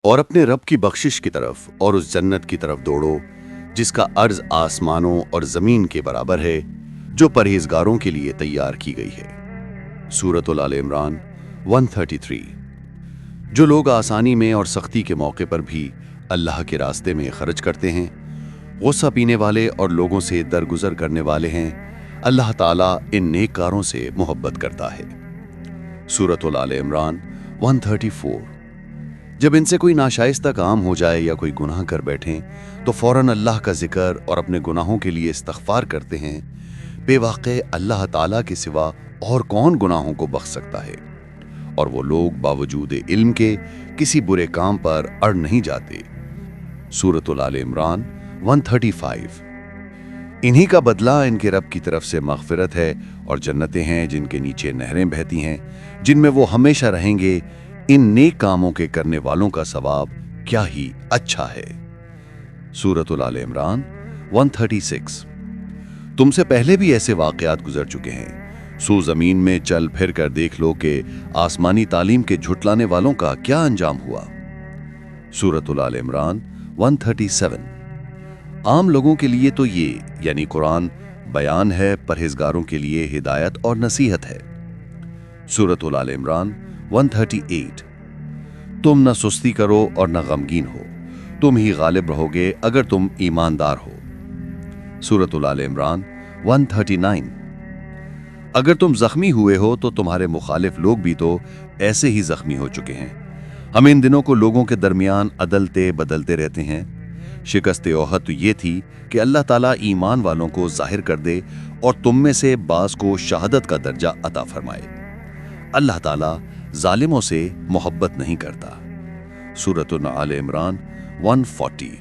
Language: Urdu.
اور اپنے رب کی بخشش کی طرف اور اس جنت کی طرف دوڑو جس کا عرض آسمانوں اور زمین کے برابر ہے، جو پرہیزگاروں کے لیے تیار کی گئی ہے۔ سورۃ آل عمران 133۔ جو لوگ آسانی میں اور سختی کے موقع پر بھی اللہ کے راستے میں خرچ کرتے ہیں، غصہ پینے والے اور لوگوں سے درگزر کرنے والے ہیں، اللہ تعالیٰ ان نیک کاروں سے محبت کرتا ہے۔ سورۃ آل عمران 134۔ جب ان سے کوئی ناشائستہ کام ہو جائے یا کوئی گناہ کر بیٹھیں تو فوراً اللہ کا ذکر اور اپنے گناہوں کے لیے استغفار کرتے ہیں۔ بے واقع اللہ تعالیٰ کے سوا اور کون گناہوں کو بخش سکتا ہے، اور وہ لوگ باوجود علم کے کسی برے کام پر اڑ نہیں جاتے۔ سورۃ آل عمران 135۔ انہی کا بدلہ ان کے رب کی طرف سے مغفرت ہے اور جنتیں ہیں جن کے نیچے نہریں بہتی ہیں، جن میں وہ ہمیشہ رہیں گے۔ ان نیک کاموں کے کرنے والوں کا ثواب کیا ہی اچھا ہے۔ سورۃ آل عمران 136۔ تم سے پہلے بھی ایسے واقعات گزر چکے ہیں، سو زمین میں چل پھر کر دیکھ لو کہ آسمانی تعلیم کے جھٹلانے والوں کا کیا انجام ہوا۔ سورۃ آل عمران 137۔ عام لوگوں کے لیے تو یہ یعنی قرآن بیان ہے، پرہیزگاروں کے لیے ہدایت اور نصیحت ہے۔ سورۃ آل عمران 138۔ تم نہ سستی کرو اور نہ غمگین ہو، تم ہی غالب رہو گے اگر تم ایماندار ہو۔ سورۃ آل عمران 139۔ اگر تم زخمی ہوئے ہو تو تمہارے مخالف لوگ بھی تو ایسے ہی زخمی ہو چکے ہیں۔ ہم ان دنوں کو لوگوں کے درمیان عدلتے بدلتے رہتے ہیں۔ شکست احد تو یہ تھی کہ اللہ تعالیٰ ایمان والوں کو ظاہر کر دے اور تم میں سے بعض کو شہادت کا درجہ عطا فرمائے۔ اللہ تعالیٰ ظالموں سے محبت نہیں کرتا۔ سورۃ آل عمران 140۔